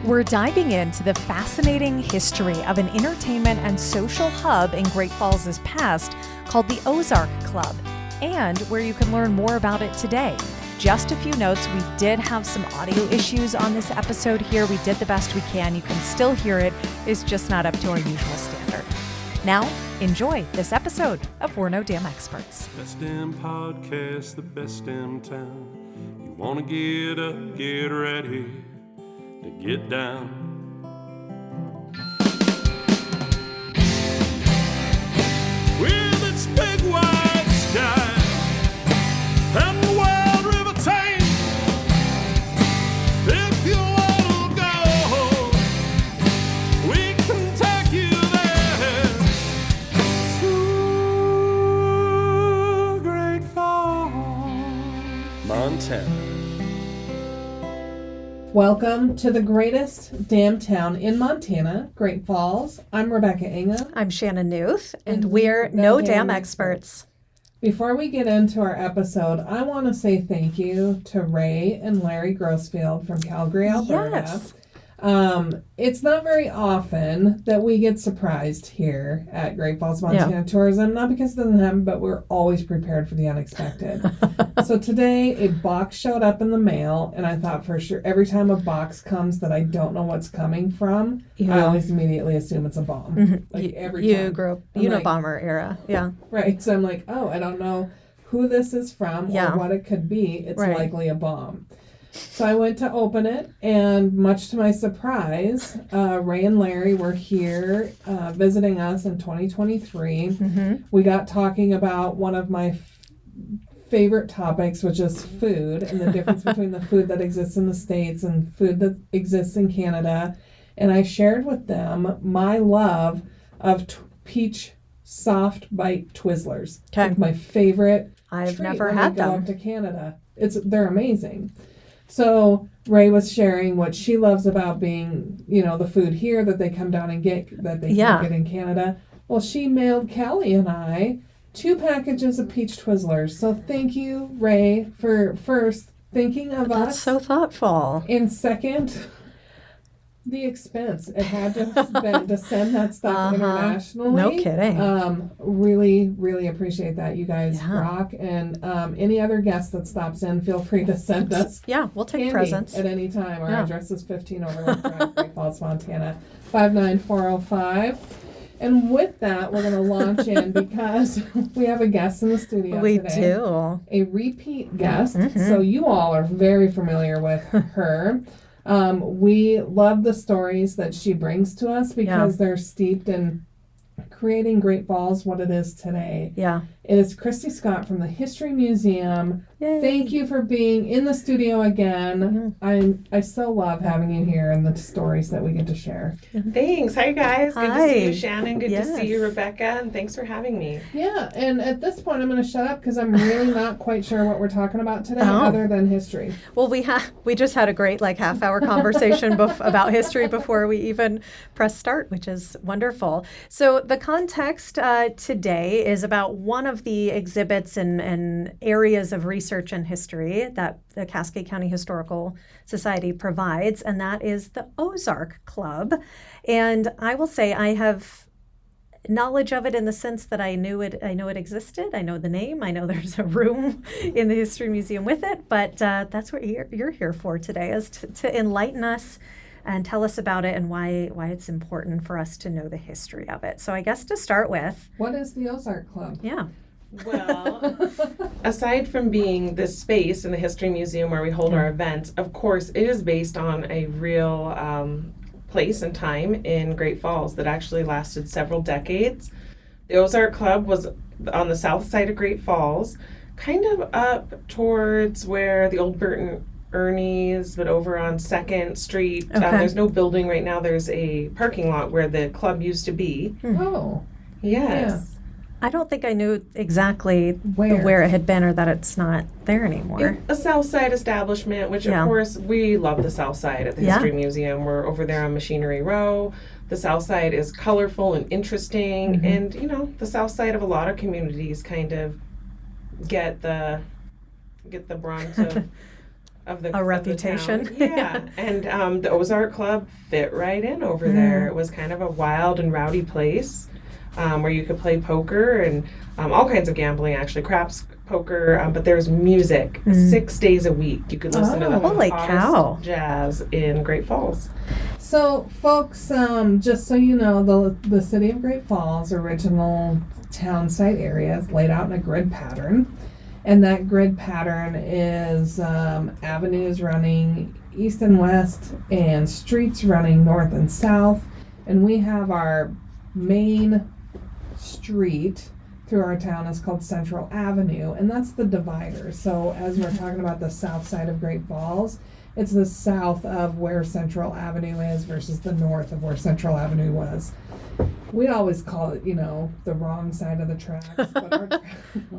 We're diving into the fascinating history of an entertainment and social hub in Great Falls' past called the Ozark Club, and where you can learn more about it today. Just a few notes. We did have some audio issues on this episode here. We did the best we can. You can still hear it. It's just not up to our usual standard. Now, enjoy this episode of We're No Damn Experts. Best damn podcast, the best damn town. You want to get up, get ready to get down. With its big wide sky and the wild river Thames, if you want to go, we can take you there to Great Falls, Montana. Welcome to the greatest damn town in Montana, Great Falls. I'm Rebecca Ingham. I'm Shannon Newth, and we're No Damn Experts. Before we get into our episode, I want to say thank you to Ray and Larry Grossfield from Calgary, Alberta. Yes. It's not very often that we get surprised here at Great Falls, Montana Tourism, not because it doesn't happen, but we're always prepared for the unexpected. So today, a box showed up in the mail, and I thought for sure every time a box comes that I don't know what's coming from, I always immediately assume it's a bomb. Mm-hmm. Like every you time. grew up I'm Unabomber era, yeah. Right, so I'm like, oh, I don't know who this is from or what it could be. It's likely a bomb. So I went to open it, and much to my surprise, Ray and Larry were here visiting us in 2023. Mm-hmm. We got talking about one of my favorite topics, which is food and the difference between the food that exists in the States and food that exists in Canada. And I shared with them my love of peach soft bite Twizzlers. Okay. Like my favorite. I've treat never when had I go them. up to Canada. They're amazing. So Ray was sharing what she loves about being, the food here that they come down and get, that they can't get in Canada. Well, she mailed Callie and I 2 packages of peach Twizzlers. So thank you, Ray, for first thinking of us. That's so thoughtful. And second, the expense it had to have been to send that stuff internationally. No kidding. Really, really appreciate that. You guys rock. And any other guest that stops in, feel free to send us. Yeah, we'll take candy presents at any time. Our address is 15 Overland Drive, Great Falls, Montana, 59405. And with that, we're going to launch in because we have a guest in the studio today. We do. A repeat guest. So you all are very familiar with her. We love the stories that she brings to us because they're steeped in creating Great Falls what it is today. Yeah. It is Kristi Scott from the History Museum. Yay. Thank you for being in the studio again. I so love having you here and the stories that we get to share. Thanks. Hi, guys. Good to see you, Shannon. Good Yes. to see you, Rebecca. And thanks for having me. Yeah, and at this point, I'm going to shut up because I'm really not quite sure what we're talking about today other than history. Well, we just had a great half-hour conversation about history before we even press start, which is wonderful. So the context today is about one of the exhibits and areas of research and history that the Cascade County Historical Society provides, and that is the Ozark Club. And I will say I have knowledge of it in the sense that I know it existed. I know the name. I know there's a room in the History Museum with it, but that's what you're here for today, is to enlighten us and tell us about it and why it's important for us to know the history of it. So I guess to start with, what is the Ozark Club? Yeah. Well, aside from being this space in the History Museum where we hold our events, of course, it is based on a real place and time in Great Falls that actually lasted several decades. The Ozark Club was on the south side of Great Falls, kind of up towards where the old Burton Ernie's, but over on 2nd Street. Okay. There's no building right now. There's a parking lot where the club used to be. Oh. Yes. I don't think I knew exactly Where? where it had been or that it's not there anymore. A South Side establishment, which of course we love the South Side at the History Museum. We're over there on Machinery Row. The South Side is colorful and interesting, and the South Side of a lot of communities kind of get the brunt of the a reputation. Of the town. Yeah, and the Ozark Club fit right in over there. It was kind of a wild and rowdy place where you could play poker and all kinds of gambling, actually, craps, poker, but there's music 6 days a week. You could listen to the Holy cow. jazz in Great Falls. So, folks, just so you know, the city of Great Falls original town site area is laid out in a grid pattern. And that grid pattern is avenues running east and west and streets running north and south. And we have our main street through our town is called Central Avenue, and that's the divider. So as we're talking about the south side of Great Falls, it's the south of where Central Avenue is versus the north of where Central Avenue was. We always call it, the wrong side of the tracks, but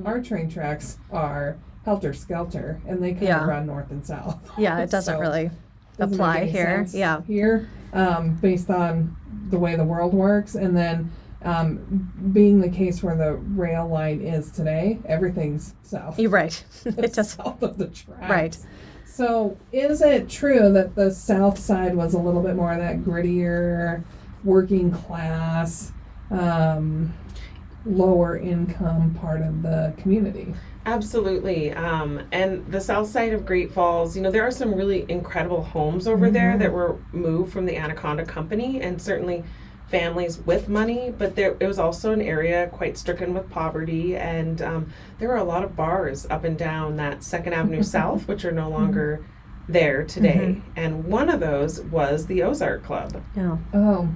our train tracks are helter-skelter, and they kind of run north and south. Yeah, it doesn't really doesn't apply make any here. sense Yeah. Here, based on the way the world works, and then being the case where the rail line is today, everything's south. You're right. It It's does. south of the tracks. Right. So, is it true that the south side was a little bit more of that grittier, working class, lower income part of the community? Absolutely. And the south side of Great Falls, there are some really incredible homes over there that were moved from the Anaconda Company, and certainly families with money, but it was also an area quite stricken with poverty, and there were a lot of bars up and down that 2nd Avenue South, which are no longer there today. And one of those was the Ozark Club. Yeah. Oh.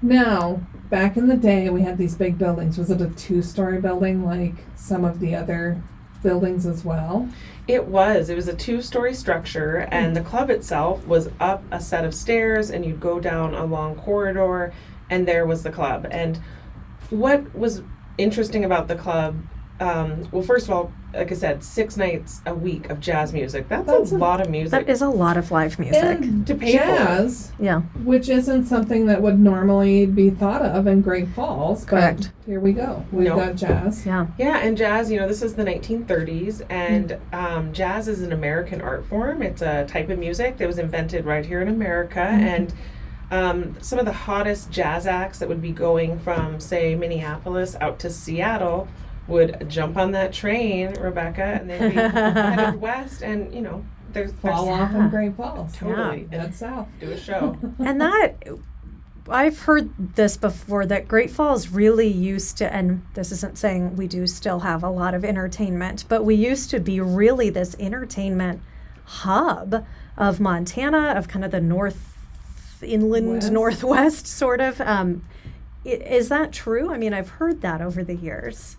Now, back in the day, we had these big buildings. Was it a 2-story building like some of the other buildings as well? It was a 2-story structure, and the club itself was up a set of stairs, and you'd go down a long corridor, and there was the club. And what was interesting about the club, well, first of all, like I said, 6 nights a week of jazz music. That's a lot of music. That is a lot of live music. And to pay jazz, Yeah. which isn't something that would normally be thought of in Great Falls, Correct. but here we go. We've got jazz. Yeah. Yeah, and jazz, this is the 1930s, and jazz is an American art form. It's a type of music that was invented right here in America, and some of the hottest jazz acts that would be going from, say, Minneapolis out to Seattle would jump on that train, Rebecca, and they'd be headed west, and, there's Fall off in Great Falls. Totally. Head south. do a show. And I've heard this before, that Great Falls really used to, and this isn't saying we do still have a lot of entertainment, but we used to be really this entertainment hub of Montana, of kind of the northwest sort of. Is that true? I mean, I've heard that over the years.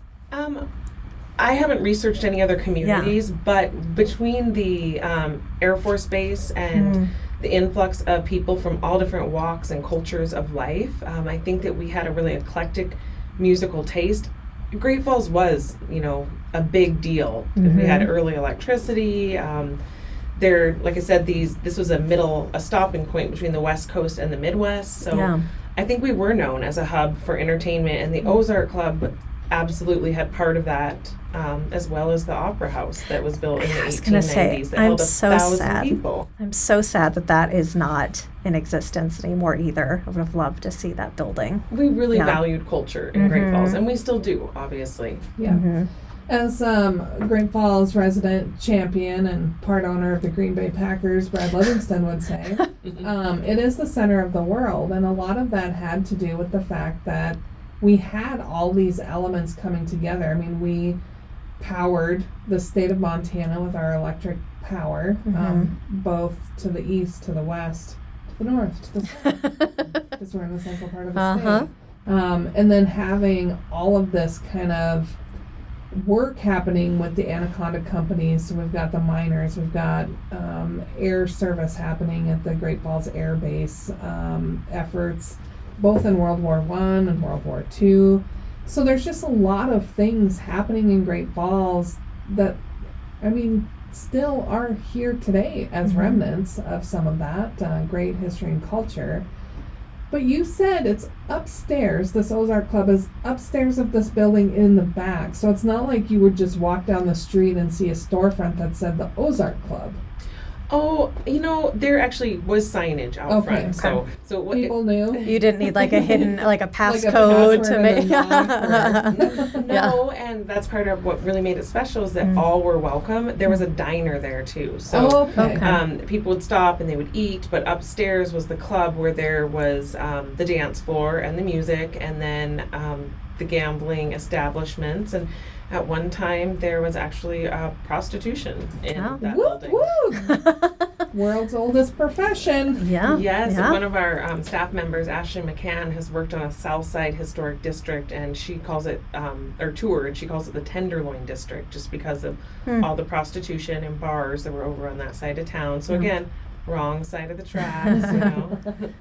I haven't researched any other communities, but between the Air Force Base and the influx of people from all different walks and cultures of life, I think that we had a really eclectic musical taste. Great Falls was, a big deal. We had early electricity. There, like I said, this was a stopping point between the West Coast and the Midwest. So I think we were known as a hub for entertainment, and the Ozark Club absolutely had part of that, as well as the Opera House that was built in the 1890s that held 1,000 people. I'm so sad that is not in existence anymore either. I would have loved to see that building. We really valued culture in Great Falls, and we still do, obviously. Yeah. As Great Falls resident champion and part owner of the Green Bay Packers, Brad Livingston would say, it is the center of the world, and a lot of that had to do with the fact that we had all these elements coming together. I mean, we powered the state of Montana with our electric power, both to the east, to the west, to the north, to the south, because we're in the central part of the state. And then having all of this kind of work happening with the Anaconda companies. So we've got the miners, we've got air service happening at the Great Falls Air Base, efforts both in World War I and World War II. So there's just a lot of things happening in Great Falls that, still are here today as remnants of some of that great history and culture. But you said it's upstairs. This Ozark Club is upstairs of this building in the back. So it's not like you would just walk down the street and see a storefront that said the Ozark Club. Oh, there actually was signage out front. So what People knew. You didn't need like a hidden, like a Like a passcode to password make. and a No, and that's part of what really made it special is that all were welcome. There was a diner there too. So okay. people would stop and they would eat, but upstairs was the club where there was the dance floor and the music, and then the gambling establishments. And at one time, there was actually prostitution in that Whoop, building. whoop. World's oldest profession. Yeah. Yes, Yeah. and one of our staff members, Ashley McCann, has worked on a South Side Historic District, and she calls it, or tour, and she calls it the Tenderloin District, just because of all the prostitution and bars that were over on that side of town. So again, wrong side of the tracks,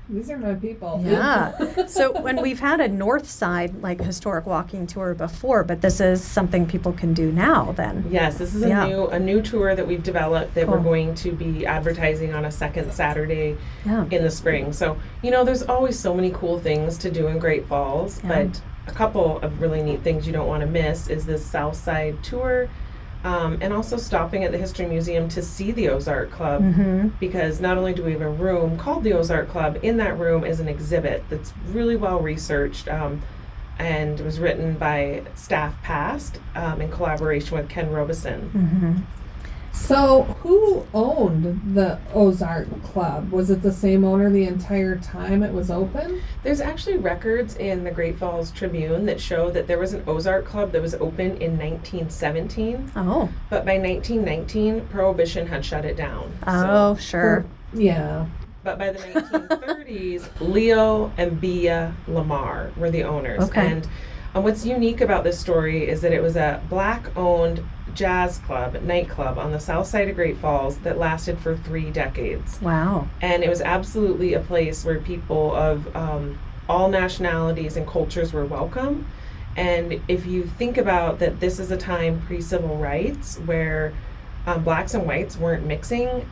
These are my people. Yeah. So when we've had a north side like historic walking tour before, but this is something people can do now then. Yes, this is a new tour that we've developed that we're going to be advertising on a second Saturday in the spring. So, there's always so many cool things to do in Great Falls, but a couple of really neat things you don't want to miss is this South Side tour. And also stopping at the History Museum to see the Ozark Club, because not only do we have a room called the Ozark Club, in that room is an exhibit that's really well researched and was written by staff past in collaboration with Ken Robison. So, who owned the Ozark Club? Was it the same owner the entire time it was open? There's actually records in the Great Falls Tribune that show that there was an Ozark Club that was open in 1917. Oh. But by 1919, Prohibition had shut it down. Oh, sure. Yeah. But by the 1930s, Leo and Bia Lamar were the owners. Okay. And what's unique about this story is that it was a Black-owned jazz club, nightclub on the south side of Great Falls that lasted for 3 decades. Wow. And it was absolutely a place where people of all nationalities and cultures were welcome. And if you think about that, this is a time pre-civil rights where blacks and whites weren't mixing.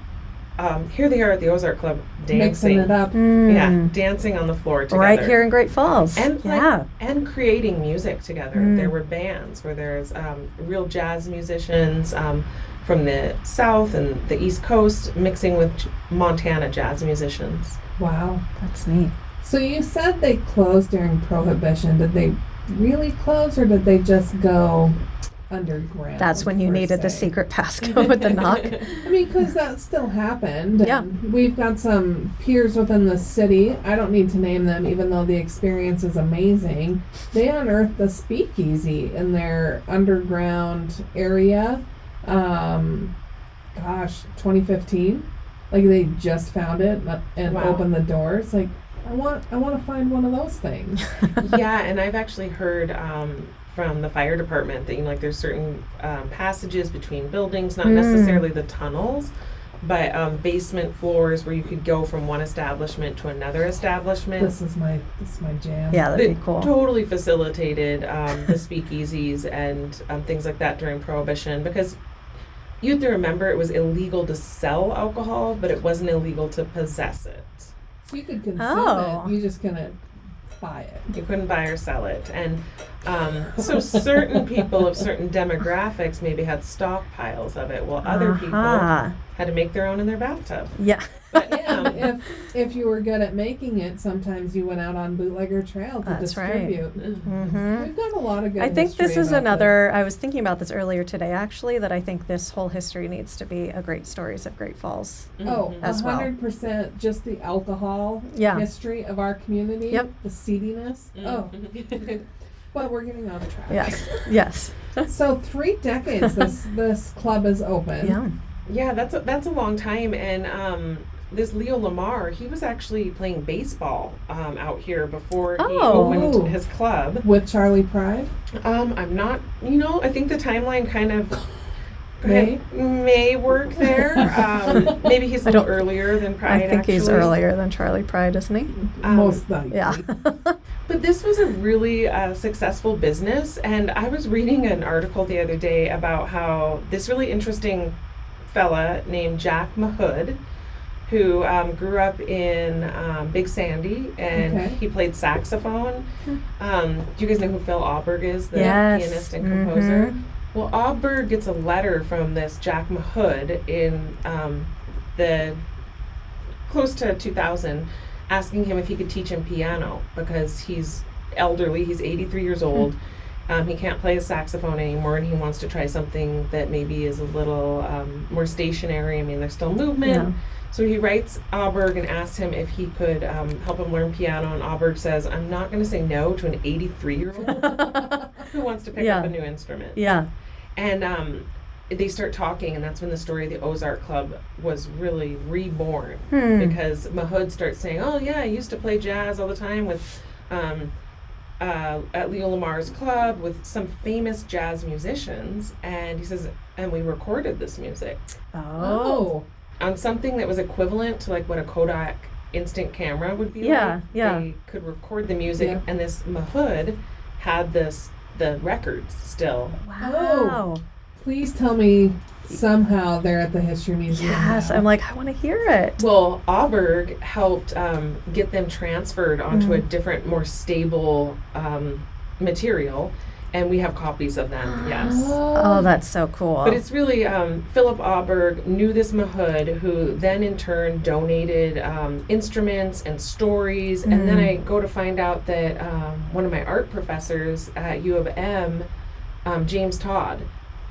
Here they are at the Ozark Club dancing. Mixing it up. Yeah, dancing on the floor together. Right here in Great Falls. And yeah. and creating music together. There were bands where there's real jazz musicians from the South and the East Coast mixing with Montana jazz musicians. Wow. That's neat. So you said they closed during Prohibition. Did they really close, or did they just go underground? That's when you per needed the se? secret passcode with the knock. I mean, because that still happened. Yeah. And we've got some peers within the city. I don't need to name them, even though the experience is amazing. They unearthed the speakeasy in their underground area. 2015. Like, they just found it and opened the doors. Like, I want to find one of those things. Yeah, and I've actually heard from the fire department that there's certain passages between buildings, not necessarily the tunnels, but basement floors where you could go from one establishment to another establishment. This is my jam. Yeah, that'd be That cool. totally facilitated the speakeasies and things like that during Prohibition, because you have to remember it was illegal to sell alcohol, but it wasn't illegal to possess it. So you could consume Oh. it. You just couldn't buy it. You couldn't buy or sell it. And so certain people of certain demographics maybe had stockpiles of it, while other people had to make their own in their bathtub. Yeah. But If you were good at making it, sometimes you went out on bootlegger trail to That's right. distribute. Mm-hmm. We've got a lot of good I think history this is about another, I was thinking about this earlier today actually, that I think this whole history needs to be a Great Stories of Great Falls. this. Oh, as well. 100% just the alcohol Yeah. history of our community. Yep. The seediness. Oh, but we're getting off track. Yes. Yes. So 3 decades this club is open. Yeah. Yeah, that's a long time. And this Leo Lamar, he was actually playing baseball out here before he Oh. opened his club. With Charlie Pride. I'm not, I think the timeline kind of May? work there. Maybe he's a little earlier than Pride. I think he's actually. earlier than Charlie Pride, isn't he? Most likely. Yeah. But this was a really successful business, and I was reading an article the other day about how this really interesting fella named Jack Mahood who grew up in Big Sandy, and Okay. he played saxophone. Do you guys know who Phil Auberg is, the Yes. pianist and composer? Well, Auberg gets a letter from this Jack Mahood in the close to 2000, asking him if he could teach him piano because he's elderly. He's 83 years old. He can't play his saxophone anymore, and he wants to try something that maybe is a little more stationary. I mean, there's still movement. Yeah. So he writes Auberg and asks him if he could help him learn piano, and Auberg says, I'm not going to say no to an 83-year-old who wants to pick Yeah. up a new instrument. Yeah. And they start talking, and that's when the story of the Ozark Club was really reborn. Because Mahood starts saying, oh, yeah, I used to play jazz all the time with at Leo Lamar's club with some famous jazz musicians. And he says, and we recorded this music Oh. on something that was equivalent to like what a Kodak instant camera would be Yeah, like. yeah. They could record the music, Yeah. and this Mahood had the records still. Wow. Please tell me somehow they're at the History Museum. Yes. now. I'm like, I want to hear it. Well, Auberg helped get them transferred onto a different, more stable material, and we have copies of them, yes. Oh, that's so cool. But it's really, Philip Auberg knew this Mahood, who then in turn donated instruments and stories. And then I go to find out that one of my art professors at U of M, James Todd,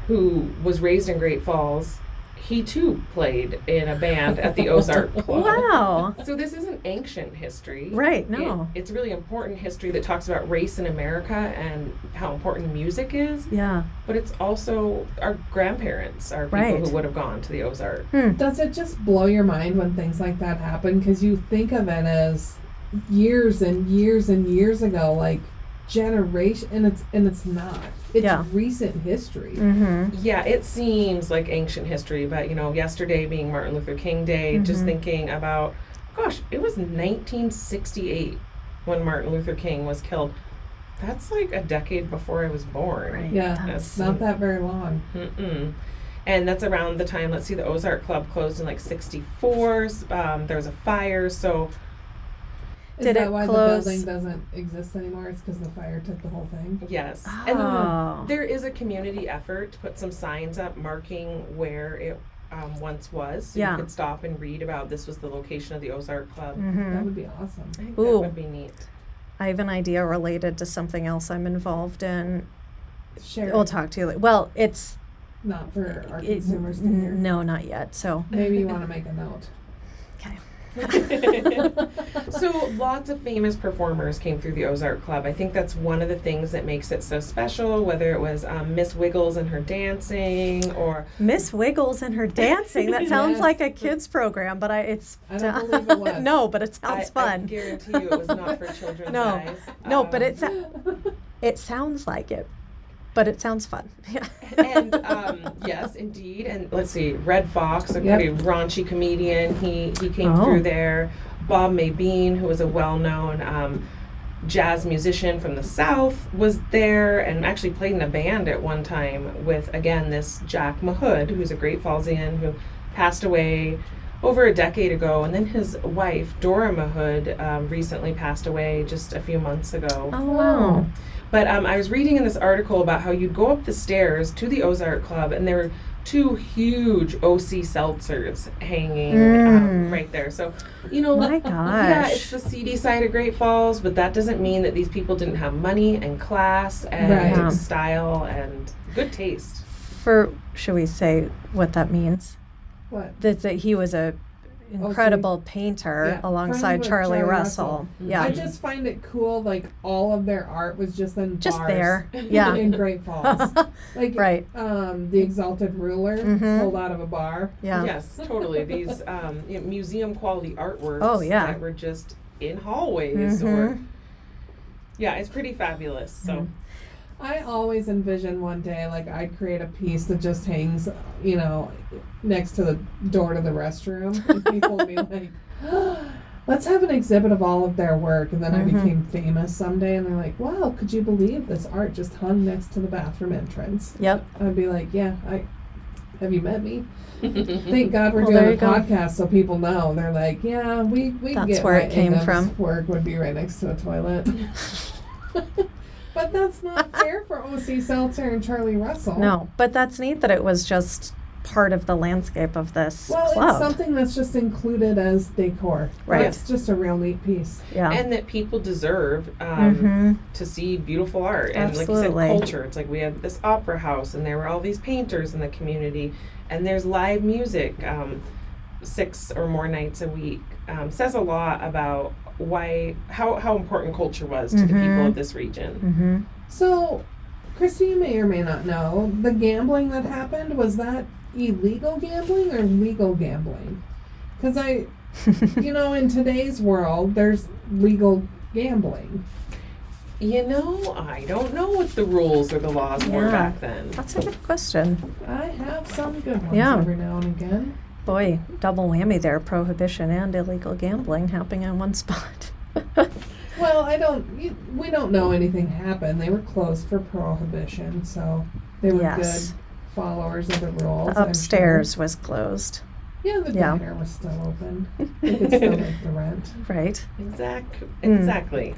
who was raised in Great Falls, he too played in a band at the Ozark Club. Wow. So this isn't ancient history. Right, no. It's really important history that talks about race in America and how important music is. Yeah. But it's also our grandparents are people Right. who would have gone to the Ozark. Does it just blow your mind when things like that happen? Because you think of it as years and years and years ago, like generation, and it's not. It's Yeah. recent history. Yeah, it seems like ancient history, but yesterday being Martin Luther King Day, just thinking about, gosh, it was 1968 when Martin Luther King was killed. That's like a decade before I was born. Right. Yeah, That's not that very long. And that's around the time, let's see, the Ozark Club closed in like 64. There was a fire, so Is Did that it why close? the building doesn't exist anymore? It's because the fire took the whole thing. yes. Oh. And there is a community effort to put some signs up marking where it once was. So Yeah. you could stop and read about this was the location of the Ozark Club. That would be awesome. I think Ooh. that would be neat. I have an idea related to something else I'm involved in. Share. We'll talk to you later. Well, it's Not for our it- consumers to hear. no, not yet. So Maybe you want to make a note. okay. So lots of famous performers came through the Ozark Club. I think that's one of the things that makes it so special, whether it was Miss Wiggles and her dancing or Miss Wiggles and her dancing. That sounds Yes. like a kids program, but I don't believe it was. no, but it sounds I fun. guarantee you it was not for children's No. eyes. No, but Um, it sounds like it, but it sounds fun. Yeah. and yes, indeed. And let's see, Red Fox, a Yep. pretty raunchy comedian, he came Oh. through there. Bob Mabine, who was a well-known jazz musician from the South, was there and actually played in a band at one time with, again, this Jack Mahood, who's a Great Fallsian who passed away over a decade ago. And then his wife, Dora Mahood, recently passed away just a few months ago. Oh wow. But I was reading in this article about how you'd go up the stairs to the Ozark Club, and there were two huge OC seltzers hanging right there. So, My yeah, gosh. it's the seedy side of Great Falls, but that doesn't mean that these people didn't have money and class and Right. Yeah. style and good taste. Should we say what that means? What? That he was a incredible painter Yeah, alongside friends with Charlie Charlie Russell. Russell. Yeah. I just find it cool, like all of their art was just in Just bars there. Yeah. in Great Falls. Like Right. The Exalted Ruler pulled out of a bar. Yeah. Yes, totally. These museum quality artworks Oh, yeah. that were just in hallways or yeah, it's pretty fabulous. So I always envision one day, like, I'd create a piece that just hangs, next to the door to the restroom. And people would be like, let's have an exhibit of all of their work. And then I became famous someday. And they're like, wow, could you believe this art just hung next to the bathroom entrance? Yep. I'd be like, yeah, have you met me? Thank God we're Well, there doing you a go. podcast so people know. They're like, yeah, we That's get where why it came Ingham's from. work would be right next to a toilet. But that's not fair for O.C. Seltzer and Charlie Russell. No, but that's neat that it was just part of the landscape of this Well, club. it's something that's just included as decor. Right. It's just a real neat piece. Yeah. And that people deserve Mhm. to see beautiful art. And like Absolutely. you said, culture. It's like we had this opera house, and there were all these painters in the community, and there's live music 6 or more nights a week. Says a lot about how important culture was to the people of this region. Mm-hmm. So, Kristi, you may or may not know, the gambling that happened, was that illegal gambling or legal gambling? Because in today's world, there's legal gambling. I don't know what the rules or the laws were Yeah. back then. That's a good question. I have some good ones Yeah. every now and again. Boy, double whammy there, prohibition and illegal gambling happening in one spot. Well, we don't know anything happened. They were closed for prohibition, so they were Yes. good followers of the rules. The I'm upstairs was closed, sure. Yeah, the Yeah. diner was still open. They could still make the rent. right? Exactly.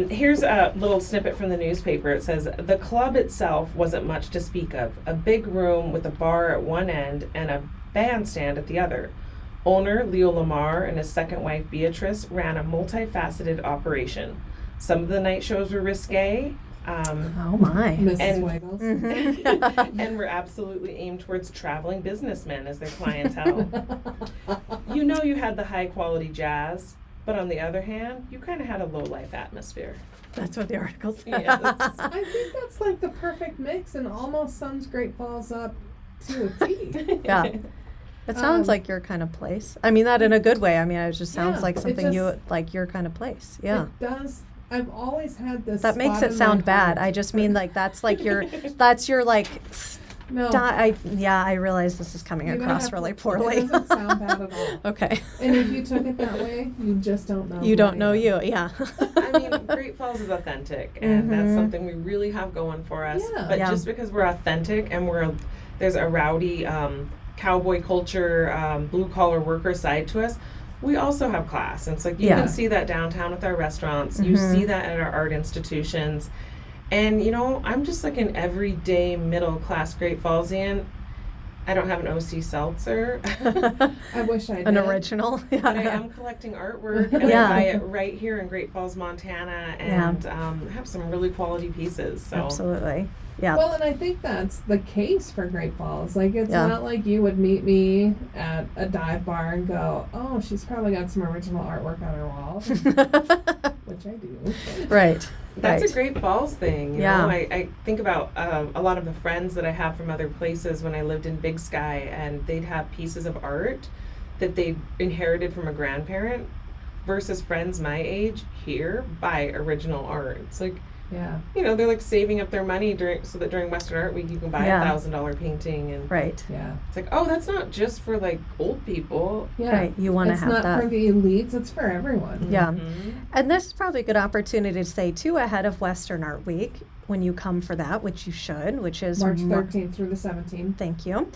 Here's a little snippet from the newspaper. It says, the club itself wasn't much to speak of. A big room with a bar at one end and a bandstand at the other. Owner Leo Lamar and his second wife Beatrice ran a multifaceted operation. Some of the night shows were risque, Oh my. Mrs. And- Wiggles. Mhm. and were absolutely aimed towards traveling businessmen as their clientele. You had the high quality jazz, but on the other hand, you kind of had a low life atmosphere. That's what the article says. Yes. I think that's like the perfect mix and almost sums Great Falls up to a T. Yeah. It sounds like your kind of place. I mean that in a good way. I mean, it just sounds Yeah, like it something you just- like your kind of place. Yeah. It does. I've always had this. That makes spot it in sound my bad. heart. I just mean like that's like your like No. I realize this is coming you're gonna across have to- really It poorly. doesn't sound bad at all. Okay. And if you took it that way, you just don't know. You who don't I know am. you. Yeah. I mean, Great Falls is authentic, and that's something we really have going for us. Yeah. But Yeah. just because we're authentic and there's a rowdy cowboy culture, blue collar worker side to us, we also have class. And it's like you Yeah. can see that downtown with our restaurants. You see that at our art institutions. And I'm just like an everyday middle class Great Fallsian. I don't have an OC seltzer. I wish I did. An original. But I Yeah. am collecting artwork, and Yeah. I buy it right here in Great Falls, Montana, and have some really quality pieces. So Absolutely. Yeah. Well, and I think that's the case for Great Falls. Like, it's Yeah. not like you would meet me at a dive bar and go, oh, she's probably got some original artwork on her wall, which I do. Right. that's right. a Great Falls thing. You Yeah. know? I think about a lot of the friends that I have from other places when I lived in Big Sky, and they'd have pieces of art that they inherited from a grandparent versus friends my age here buy original art. It's like, Yeah. they're like saving up their money so that during Western Art Week you can buy Yeah. $1,000 painting, and Right. Yeah. it's like, oh, that's not just for like old people. Yeah. Right. You want to It's have not that. for the elites, it's for everyone. Yeah. Mhm. And this is probably a good opportunity to say too ahead of Western Art Week when you come for that, which you should, which is March 13th through the 17th. Thank you.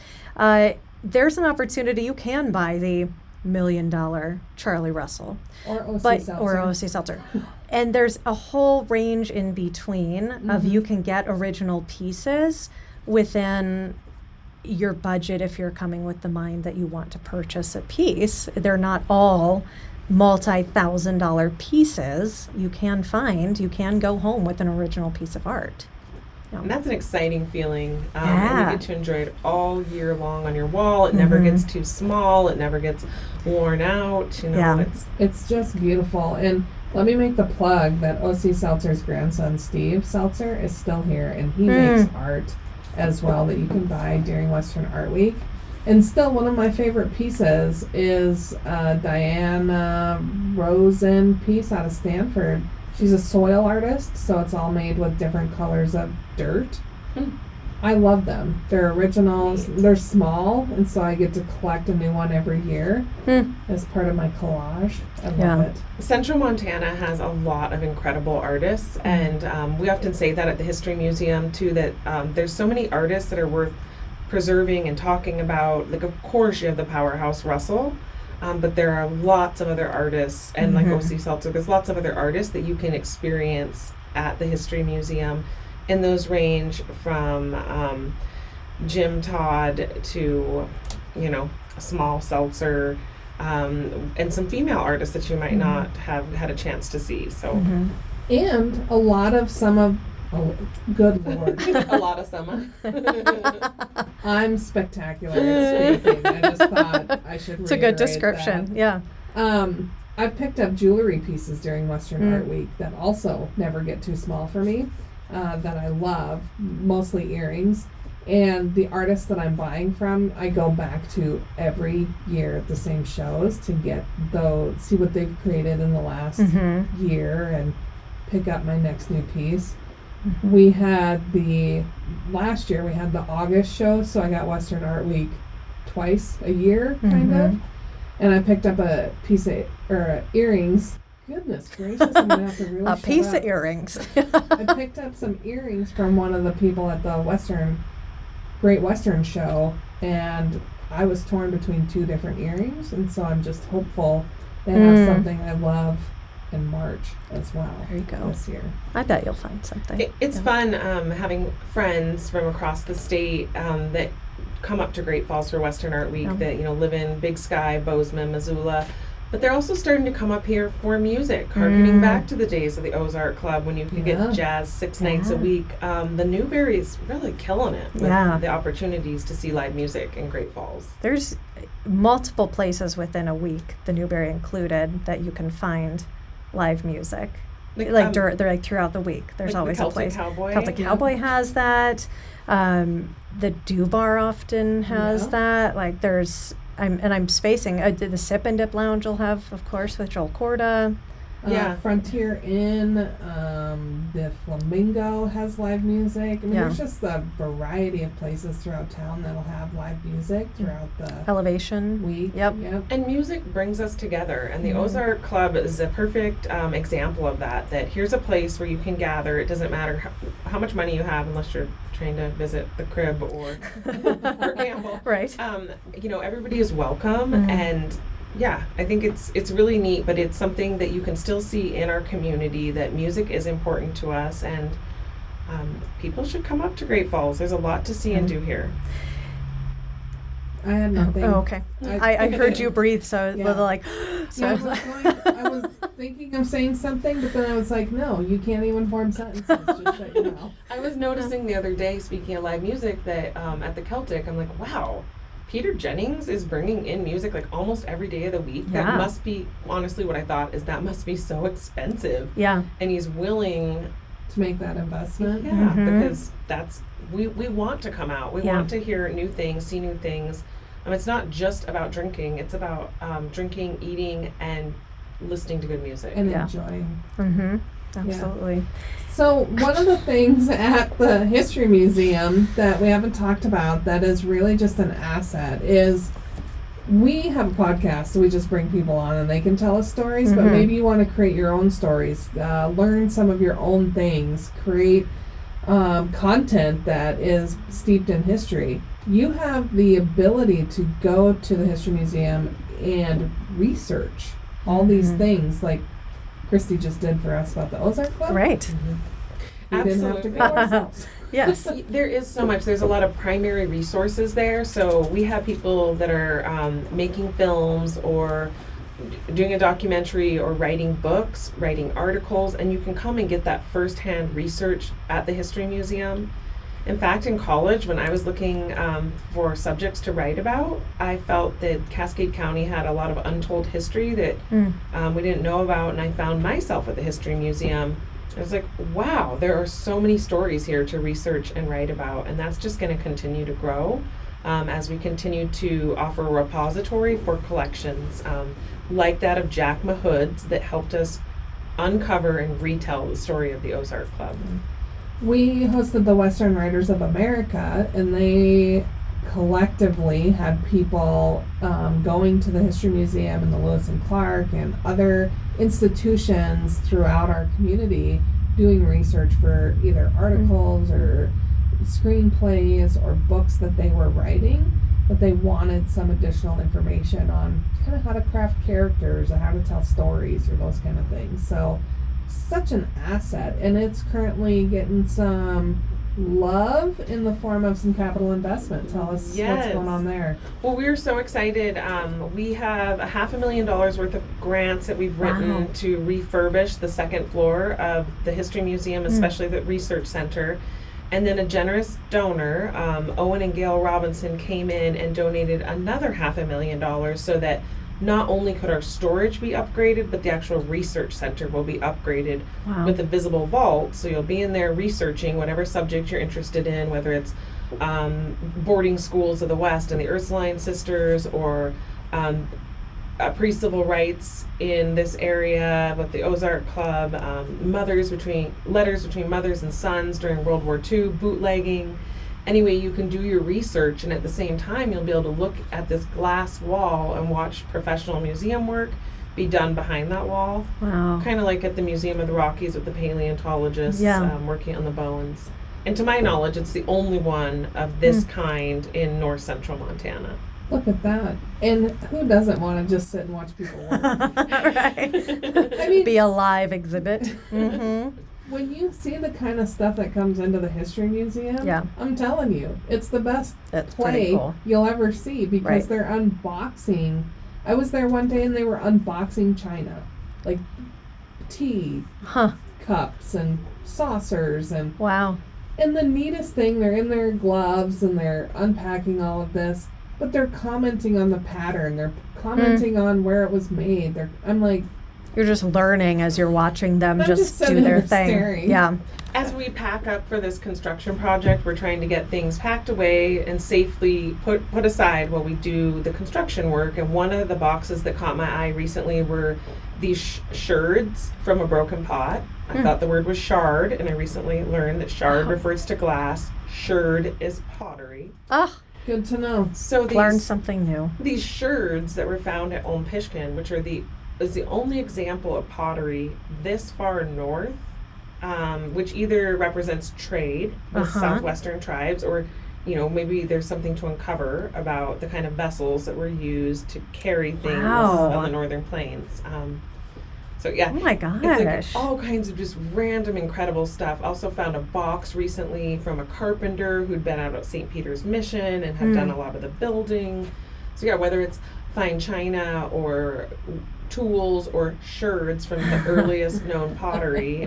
There's an opportunity you can buy the $1 million Charlie Russell, Or OC or OC Seltzer. And there's a whole range in between of you can get original pieces within your budget if you're coming with the mind that you want to purchase a piece. They're not all multi-$1,000 pieces. You can go home with an original piece of art. And that's an exciting feeling. And Yeah. you get to enjoy it all year long on your wall. It never gets too small. It never gets worn out. Yeah. It's just beautiful. And let me make the plug that OC Seltzer's grandson, Steve Seltzer, is still here, and he makes art as well that you can buy during Western Art Week. And still, one of my favorite pieces is Diana Rosen piece out of Stanford. She's a soil artist, so it's all made with different colors of dirt. I love them. They're originals. They're small, and so I get to collect a new one every year as part of my collage. I love Yeah. it. Central Montana has a lot of incredible artists, and we often say that at the History Museum too, that there's so many artists that are worth preserving and talking about, like, of course you have the powerhouse Russell, but there are lots of other artists, and like O.C. Seltzer, there's lots of other artists that you can experience at the History Museum, and those range from Jim Todd to, Small Seltzer, and some female artists that you might not have had a chance to see. So, and a lot of oh, good Lord. a lot of some. I'm spectacular at speaking. I just thought I should It's a good reiterate description. that. Yeah. I've picked up jewelry pieces during Western Art Week that also never get too small for me, that I love, mostly earrings. And the artists that I'm buying from, I go back to every year at the same shows to get see what they've created in the last year and pick up my next new piece. We had last year we had the August show, so I got Western Art Week twice a year, kind of. And I picked up a piece of earrings. Goodness gracious, I'm gonna have to really A piece of earrings. I picked up some earrings from one of the people at the Great Western show, and I was torn between two different earrings, and so I'm just hopeful they have something I love in March as well. There you go. This year. I bet you'll find something. It's fun having friends from across the state that come up to Great Falls for Western Art Week that live in Big Sky, Bozeman, Missoula, but they're also starting to come up here for music, harkening back to the days of the Ozark Club when you could get jazz 6 nights a week. The Newberry's really killing it with the opportunities to see live music in Great Falls. There's multiple places within a week, the Newberry included, that you can find live music. They're like throughout the week. There's like always the a place. Cowboy. Celtic Cowboy has that. The Do Bar often has that. Like I'm spacing. The Sip and Dip Lounge will have, of course, with Joel Corda. Frontier Inn, the Flamingo has live music. I mean, there's just a variety of places throughout town that'll have live music throughout the Elevation week. Yep. And music brings us together, and the Ozark Club is a perfect example of that. That here's a place where you can gather. It doesn't matter how much money you have, unless you're trying to visit the crib or gamble. Right. Everybody is welcome, and I think it's really neat, but it's something that you can still see in our community, that music is important to us, and people should come up to Great Falls. There's a lot to see and do here. I had nothing. Oh, okay. I heard you breathe, so I was a little like... I was thinking of saying something, but then I was like, no, you can't even form sentences, just so you know. I was noticing the other day, speaking of live music, that at the Celtic, I'm like, wow, Peter Jennings is bringing in music like almost every day of the week. That must be, honestly, what I thought is that must be so expensive. Yeah. And he's willing to make that investment. Yeah, because we want to come out. We want to hear new things, see new things. It's not just about drinking. It's about drinking, eating, and listening to good music. And enjoying. Mm-hmm. Absolutely. Yeah. So one of the things at the History Museum that we haven't talked about that is really just an asset is we have a podcast, so we just bring people on and they can tell us stories, but maybe you want to create your own stories, learn some of your own things, create content that is steeped in history. You have the ability to go to the History Museum and research all these things like Kristi just did for us about the Ozark Club. Right. We didn't have to go ourselves. Yes. There is so much. There's a lot of primary resources there. So we have people that are making films or doing a documentary or writing books, writing articles, and you can come and get that firsthand research at the History Museum. In fact, in college, when I was looking for subjects to write about, I felt that Cascade County had a lot of untold history that we didn't know about, and I found myself at the History Museum. I was like, wow, there are so many stories here to research and write about, and that's just going to continue to grow as we continue to offer a repository for collections like that of Jack Mahood's that helped us uncover and retell the story of the Ozark Club. We hosted the Western Writers of America, and they collectively had people going to the History Museum and the Lewis and Clark and other institutions throughout our community doing research for either articles or screenplays or books that they were writing, but they wanted some additional information on kind of how to craft characters or how to tell stories or those kind of things. So such an asset, and it's currently getting some love in the form of some capital investment. Tell us what's going on there. Well, we're so excited. We have $500,000 worth of grants that we've written to refurbish the second floor of the History Museum, especially the Research Center. And then a generous donor, Owen and Gail Robinson, came in and donated another $500,000 so that not only could our storage be upgraded, but the actual research center will be upgraded with a visible vault. So you'll be in there researching whatever subject you're interested in, whether it's boarding schools of the West and the Ursuline Sisters, or pre-civil rights in this area with the Ozark Club, letters between mothers and sons during World War II, bootlegging. Anyway, you can do your research, and at the same time, you'll be able to look at this glass wall and watch professional museum work be done behind that wall. Wow. Kind of like at the Museum of the Rockies with the paleontologists working on the bones. And to my knowledge, it's the only one of this kind in north central Montana. Look at that. And who doesn't want to just sit and watch people work? Right. I mean, Be a live exhibit. Mm-hmm. When you see the kind of stuff that comes into the History Museum, I'm telling you, it's the best play you'll ever see, because they're unboxing. I was there one day and they were unboxing china, like tea cups and saucers and And the neatest thing, they're in their gloves and they're unpacking all of this, but they're commenting on the pattern. They're commenting on where it was made. I'm like, you're just learning as you're watching them just do their thing. Staring. Yeah. As we pack up for this construction project, we're trying to get things packed away and safely put aside while we do the construction work. And one of the boxes that caught my eye recently were these sherds from a broken pot. I thought the word was shard, and I recently learned that shard refers to glass. Sherd is pottery. Oh, good to know. So learned something new. These sherds that were found at Olm-Pishkin, which is the only example of pottery this far north, which either represents trade with southwestern tribes, or maybe there's something to uncover about the kind of vessels that were used to carry things on the northern plains. Oh my gosh. It's like all kinds of just random incredible stuff. Also found a box recently from a carpenter who'd been out at St. Peter's Mission and had done a lot of the building. So whether it's fine china or tools or sherds from the earliest known pottery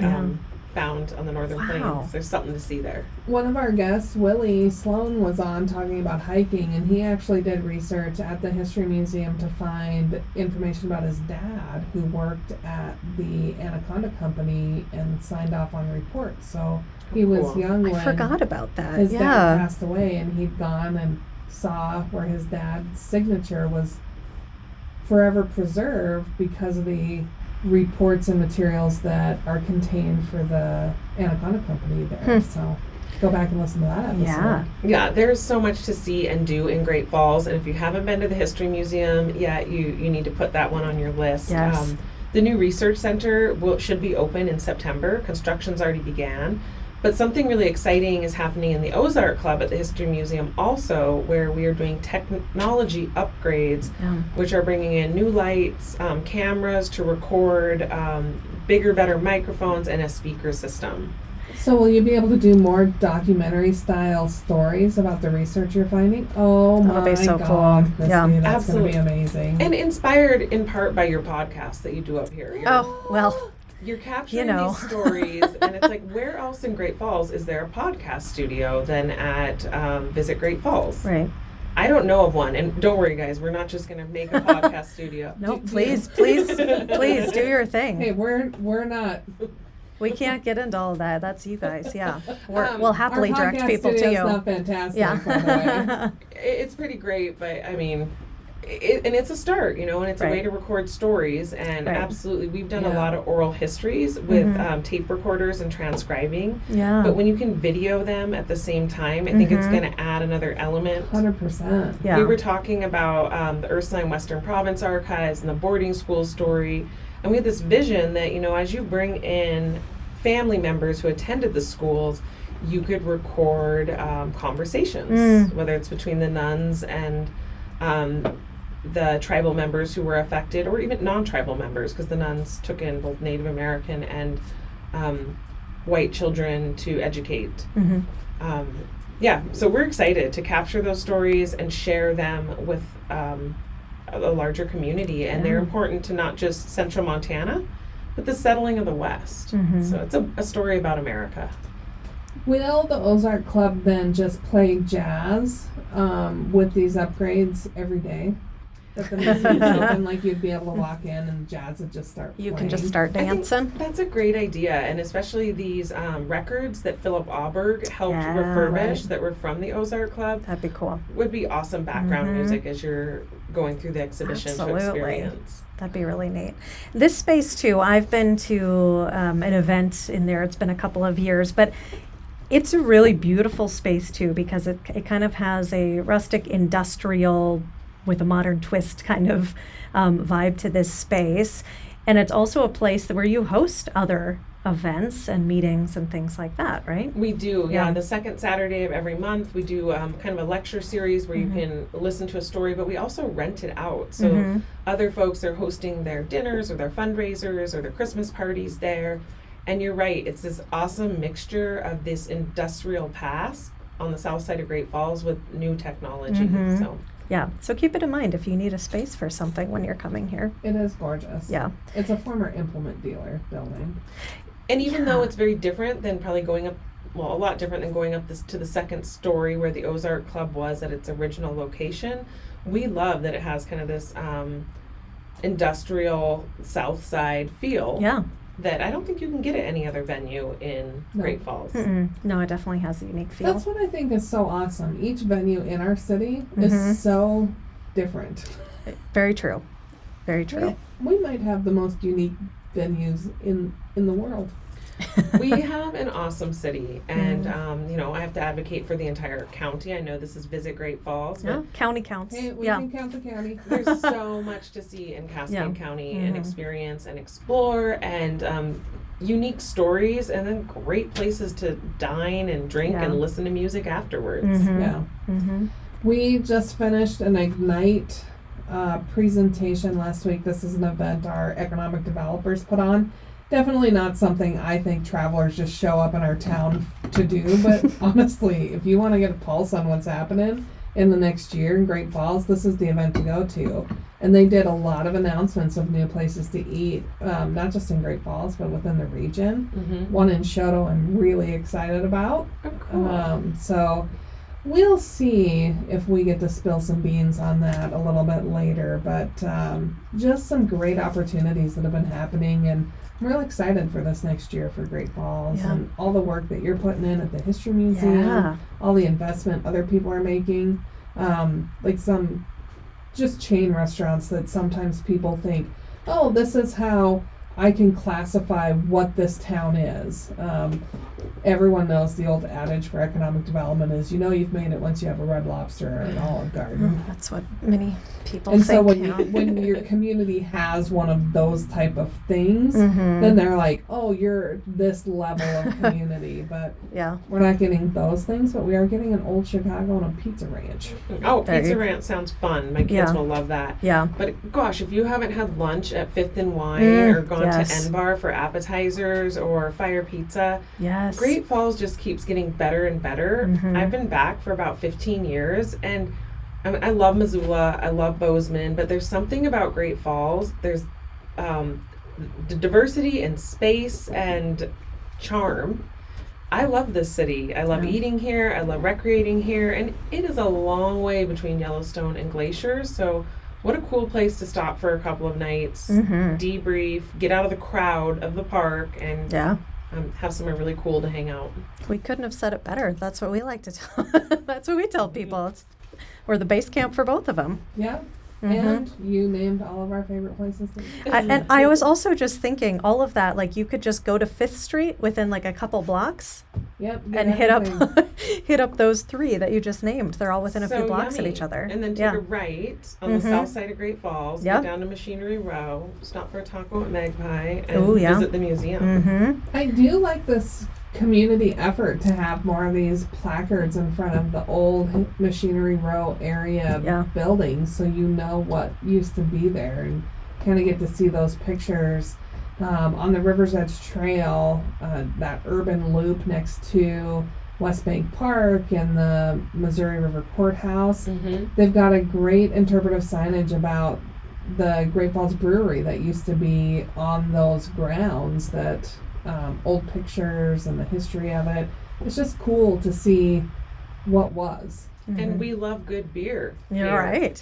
found on the northern plains. There's something to see there. One of our guests, Willie Sloan, was on talking about hiking, and he actually did research at the History Museum to find information about his dad, who worked at the Anaconda Company and signed off on reports. So he was young when I forgot about that. His dad passed away, and he'd gone and saw where his dad's signature was forever preserved because of the reports and materials that are contained for the Anaconda Company there. So go back and listen to that episode. Yeah, there's so much to see and do in Great Falls, and if you haven't been to the History Museum yet, you need to put that one on your list. Yes. The new research center should be open in September. Construction's already began. But something really exciting is happening in the Ozark Club at the History Museum also, where we are doing technology upgrades, which are bringing in new lights, cameras to record, bigger, better microphones, and a speaker system. So will you be able to do more documentary-style stories about the research you're finding? Oh my God, so cool. Kristi, that's going to be amazing. And inspired in part by your podcast that you do up here. You're capturing these stories, and it's like, where else in Great Falls is there a podcast studio than at Visit Great Falls? Right. I don't know of one, and don't worry, guys, we're not just going to make a podcast studio. No, please do your thing. Hey, we're not. We can't get into all of that. That's you guys. Yeah, we'll happily direct people to you. Not fantastic. Yeah, by the way. It's pretty great, but I mean. And it's a start, and it's a way to record stories. And absolutely, we've done a lot of oral histories with tape recorders and transcribing. Yeah. But when you can video them at the same time, I think it's going to add another element. 100%. Yeah. We were talking about the Ursuline Western Province Archives and the boarding school story. And we had this vision that, as you bring in family members who attended the schools, you could record conversations, whether it's between the nuns and the tribal members who were affected, or even non-tribal members, because the nuns took in both Native American and white children to educate. So we're excited to capture those stories and share them with a larger community, and they're important to not just central Montana, but the settling of the West. So it's a story about America. Will the Ozark Club then just play jazz with these upgrades every day? That the museum's open, like you'd be able to walk in and jazz would just start You playing. can just start dancing. That's a great idea, and especially these records that Philip Auberg helped refurbish that were from the Ozark Club. That'd be cool. Would be awesome background music as you're going through the exhibition to experience. That'd be really neat. This space too, I've been to an event in there. It's been a couple of years, but it's a really beautiful space too, because it kind of has a rustic industrial with a modern twist kind of vibe to this space. And it's also a place where you host other events and meetings and things like that, right? We do, yeah. The second Saturday of every month, we do kind of a lecture series where you can listen to a story, but we also rent it out. So other folks are hosting their dinners or their fundraisers or their Christmas parties there. And you're right, it's this awesome mixture of this industrial past on the south side of Great Falls with new technology. So keep it in mind if you need a space for something when you're coming here. It is gorgeous. Yeah. It's a former implement dealer building. And even though it's very different than probably going up, well, a lot different than going up to the second story where the Ozark Club was at its original location, we love that it has kind of this industrial south side feel. Yeah. That I don't think you can get at any other venue in Great Falls. No, it definitely has a unique feel. That's what I think is so awesome. Each venue in our city is so different. Very true. Very true. We might have the most unique venues in the world. We have an awesome city, and I have to advocate for the entire county. I know this is Visit Great Falls, Yeah, but county counts. Hey, we can count the county. there's so much to see in Cascade County and experience and explore, and unique stories, and then great places to dine and drink and listen to music afterwards. We just finished an Ignite presentation last week. This is an event our economic developers put on. Definitely not something I think travelers just show up in our town to do, but honestly, if you want to get a pulse on what's happening in the next year in Great Falls, this is the event to go to. And they did a lot of announcements of new places to eat, not just in Great Falls, but within the region. One in Shoto I'm really excited about. So we'll see if we get to spill some beans on that a little bit later, but just some great opportunities that have been happening, and I'm real excited for this next year for Great Falls and all the work that you're putting in at the History Museum, all the investment other people are making, like some just chain restaurants that sometimes people think, oh, this is how I can classify what this town is. Everyone knows the old adage for economic development is, you've made it once you have a Red Lobster or an Olive Garden. That's what many people and think. And so when your community has one of those type of things, then they're like, oh, you're this level of community. But we're not getting those things, but we are getting an old Chicago and a pizza ranch. Oh, Pizza Ranch sounds fun. My kids will love that. But gosh, if you haven't had lunch at Fifth and Wine or gone to N-Bar for appetizers or Fire Pizza, Great Falls just keeps getting better and better. I've been back for about 15 years, and I love Missoula, I love Bozeman, but there's something about Great Falls. There's the diversity and space and charm. I love this city. I love eating here. I love recreating here, and it is a long way between Yellowstone and Glacier, so what a cool place to stop for a couple of nights, debrief, get out of the crowd of the park, and have somewhere really cool to hang out. We couldn't have said it better. That's what we like to tell. That's what we tell people. We're the base camp for both of them. Yeah. And you named all of our favorite places. And I was also just thinking, all of that, like you could just go to 5th Street within like a couple blocks. And hit up those 3 that you just named. They're all within a few blocks of each other. And then take a right on the south side of Great Falls, go down to Machinery Row, stop for a taco at Magpie, and visit the museum. I do like this community effort to have more of these placards in front of the old Machinery Row area buildings, so you know what used to be there, and kind of get to see those pictures on the River's Edge Trail, that urban loop next to West Bank Park and the Missouri River Courthouse. They've got a great interpretive signage about the Great Falls Brewery that used to be on those grounds, that old pictures and the history of it. It's just cool to see what was. And we love good beer. You're right.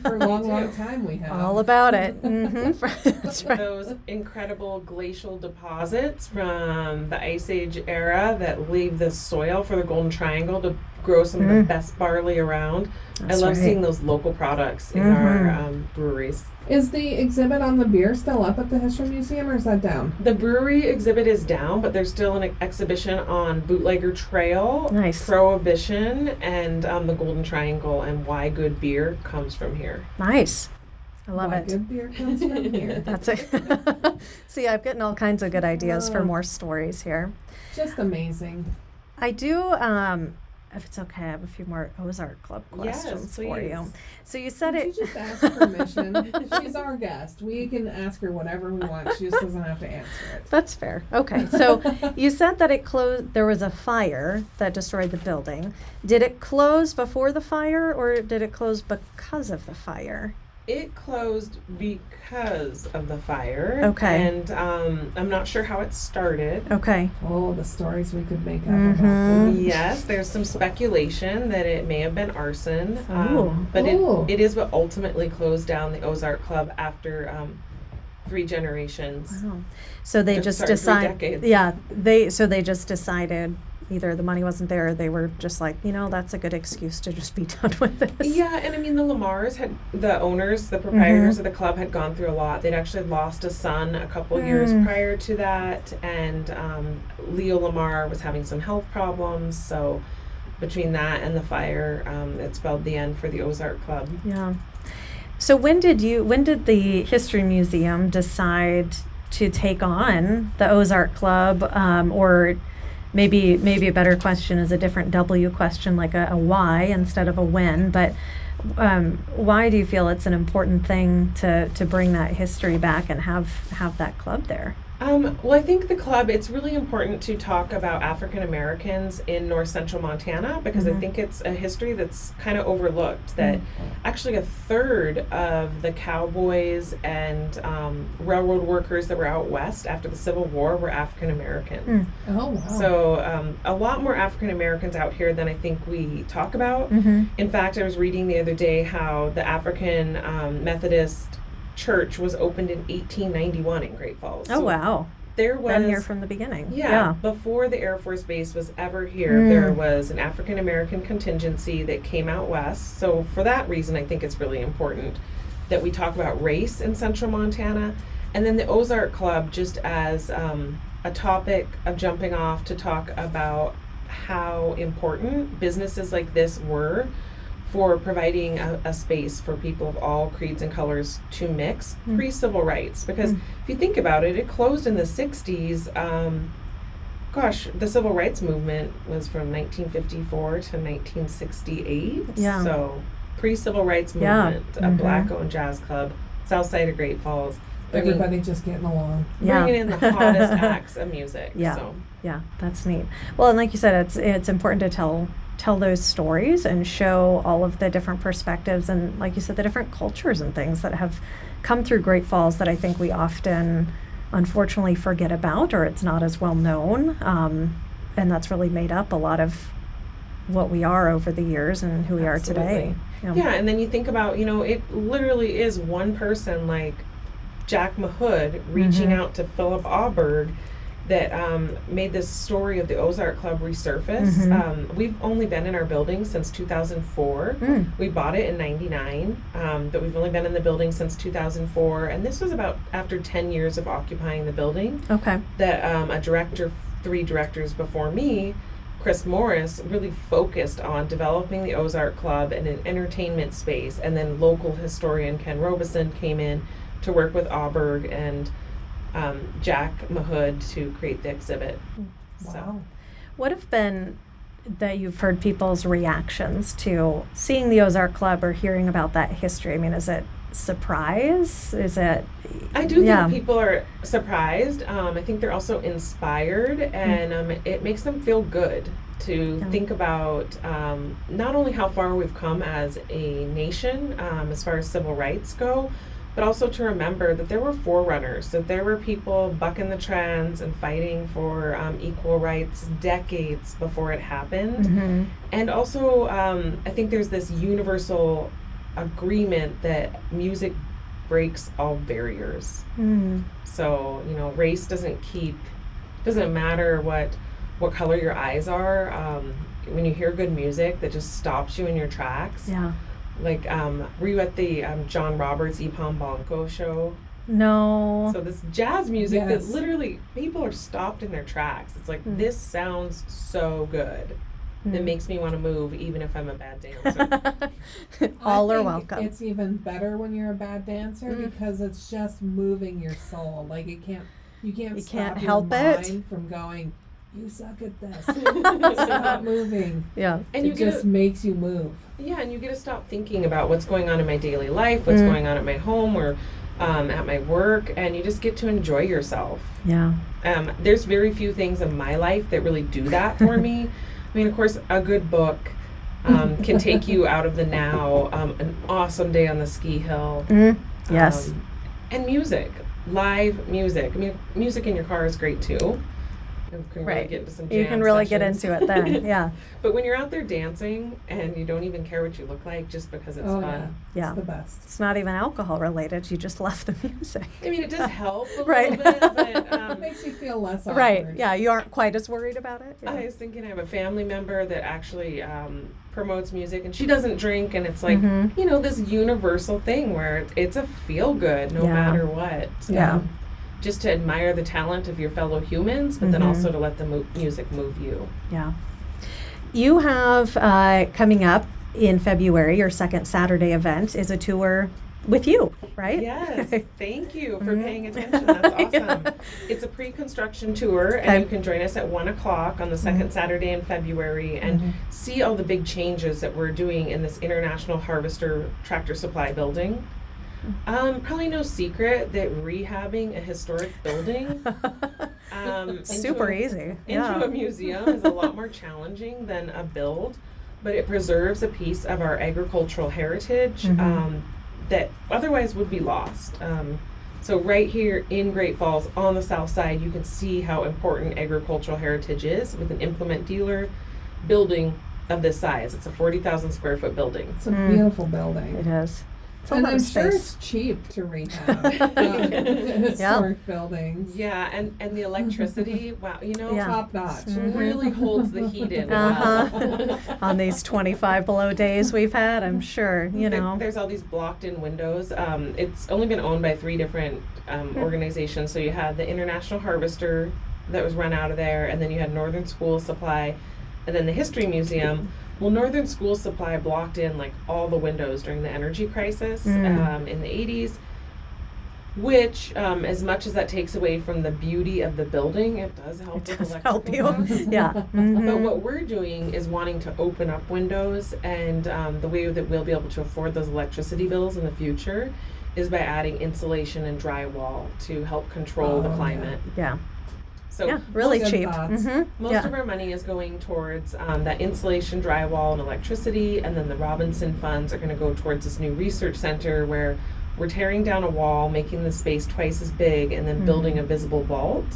For a long time we have. All about it. That's right. Those incredible glacial deposits from the Ice Age era that leave the soil for the Golden Triangle to grow some of the best barley around. That's I love right. seeing those local products in our breweries. Is the exhibit on the beer still up at the History Museum, or is that down? The brewery exhibit is down, but there's still an exhibition on Bootlegger Trail, Nice. Prohibition, and the Golden Triangle, and why good beer comes from here. Nice. I love Why it. good beer comes from here. That's it. See, I'm getting all kinds of good ideas for more stories here. Just amazing. I do, if it's okay, I have a few more Ozark Club questions for you. please. So you said She it. just asked permission. She's our guest. We can ask her whatever we want. She just doesn't have to answer it. That's fair. Okay. So you said that it closed, there was a fire that destroyed the building. Did it close before the fire, or did it close because of the fire? It closed because of the fire. Okay. And I'm not sure how it started. Okay. Oh, the stories we could make up Mhm. about that. Yes, there's some speculation that it may have been arson. Ooh. But Ooh. it is what ultimately closed down the Ozark Club after 3 generations. Wow. So they just Sorry, 3 decided. decades. Yeah. They just decided either the money wasn't there, or they were just like, that's a good excuse to just be done with this. Yeah, and I mean, the Lamars had, the owners, the proprietors of the club had gone through a lot. They'd actually lost a son a couple years prior to that, and Leo Lamar was having some health problems, so between that and the fire, it spelled the end for the Ozark Club. Yeah. So when did the History Museum decide to take on the Ozark Club, or maybe a better question is a different W question, like a why instead of a when, but why do you feel it's an important thing to bring that history back and have that club there? Well, I think the club, it's really important to talk about African Americans in north central Montana, because I think it's a history that's kind of overlooked, that actually a third of the cowboys and railroad workers that were out west after the Civil War were African American. Oh, wow. So a lot more African Americans out here than I think we talk about. In fact, I was reading the other day how the African Methodist Church was opened in 1891 in Great Falls. Oh, wow. There was Been here from the beginning. yeah, before the Air Force Base was ever here, there was an African American contingency that came out west. So for that reason, I think it's really important that we talk about race in central Montana. And then the Ozark Club, just as a topic of jumping off to talk about how important businesses like this were for providing a space for people of all creeds and colors to mix pre-civil rights. Because if you think about it, it closed in the 60s. The civil rights movement was from 1954 to 1968. Yeah. So pre-civil rights movement, a black-owned jazz club, south side of Great Falls. Everybody just getting along. Bringing in the hottest acts of music. Yeah. So. Yeah, that's neat. Well, and like you said, it's important to tell those stories and show all of the different perspectives and, like you said, the different cultures and things that have come through Great Falls that I think we often unfortunately forget about, or it's not as well known, and that's really made up a lot of what we are over the years and who we are today. Yeah, and then you think about, it literally is one person like Jack Mahood reaching out to Philip Auberg that made this story of the Ozark Club resurface. We've only been in our building since 2004. We bought it in 99, but we've only been in the building since 2004. And this was about after 10 years of occupying the building. Okay. That 3 directors before me, Chris Morris, really focused on developing the Ozark Club in an entertainment space. And then local historian Ken Robison came in to work with Auberg and Jack Mahood to create the exhibit. Wow. What have been that you've heard people's reactions to seeing the Ozark Club or hearing about that history? I mean, is it surprise? Is it? I do think people are surprised. I think they're also inspired, and it makes them feel good to think about not only how far we've come as a nation as far as civil rights go, but also to remember that there were forerunners, that there were people bucking the trends and fighting for equal rights decades before it happened. And also, I think there's this universal agreement that music breaks all barriers. So, race doesn't matter what color your eyes are. When you hear good music that just stops you in your tracks. Yeah. Like, were you at the John Roberts Ipon Blanco show? No. So this jazz music that literally people are stopped in their tracks. It's like, this sounds so good. It makes me want to move even if I'm a bad dancer. All are welcome. It's even better when you're a bad dancer because it's just moving your soul. Like you can't stop help your it mind from going, you suck at this. Stop moving. Yeah. And it just makes you move. Yeah, and you get to stop thinking about what's going on in my daily life, what's going on at my home or at my work, and you just get to enjoy yourself. Yeah. There's very few things in my life that really do that for me. I mean, of course, a good book can take you out of the now, an awesome day on the ski hill. Yes. And music, live music. I mean, music in your car is great too. You can really get into some jam You can really sessions. get into it then, yeah. But when you're out there dancing and you don't even care what you look like just because it's fun. Yeah. It's the best. It's not even alcohol related. You just love the music. I mean, it does help a Right. little bit, but It makes you feel less awkward. Right. Yeah. You aren't quite as worried about it. Yeah. I was thinking I have a family member that actually promotes music, and she doesn't drink, and it's like, this universal thing where it's a feel good no matter what. Yeah. Just to admire the talent of your fellow humans, but then also to let the music move you. Yeah. You have coming up in February, your second Saturday event is a tour with you, right? Yes. Thank you for paying attention. That's awesome. It's a pre-construction tour, and you can join us at 1:00 on the second Saturday in February and see all the big changes that we're doing in this International Harvester Tractor Supply building. Probably no secret that rehabbing a historic building super easy into a museum is a lot more challenging than a build, but it preserves a piece of our agricultural heritage that otherwise would be lost. So right here in Great Falls on the south side, you can see how important agricultural heritage is with an implement dealer building of this size. It's a 40,000 square foot building. It's a beautiful building. It is. It's a And lot of I'm sure space. it's cheap to rehab historic buildings. Yeah, and the electricity, wow, Top notch. really holds the heat in well. On these 25 below days we've had, I'm sure, There's all these blocked in windows. It's only been owned by 3 different organizations. So you had the International Harvester that was run out of there, and then you had Northern School Supply, and then the History Museum. Well, Northern School Supply blocked in like all the windows during the energy crisis in the 80s, which as much as that takes away from the beauty of the building, it does help with electrical costs. Yeah. But what we're doing is wanting to open up windows, and the way that we'll be able to afford those electricity bills in the future is by adding insulation and drywall to help control the climate. Yeah. So really Good cheap. thoughts. most of our money is going towards that insulation, drywall, and electricity, and then the Robinson funds are going to go towards this new research center where we're tearing down a wall, making the space twice as big, and then building a visible vault.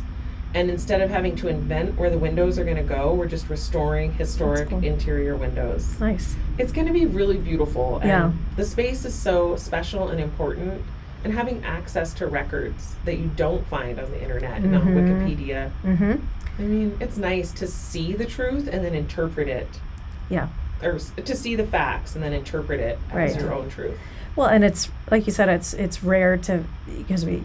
And instead of having to invent where the windows are going to go, we're just restoring historic interior windows. Nice. It's going to be really beautiful. And the space is so special and important. And having access to records that you don't find on the internet and on Wikipedia. I mean, it's nice to see the truth and then interpret it. Yeah. Or to see the facts and then interpret it as your own truth. Well, and it's like you said, it's rare to, because we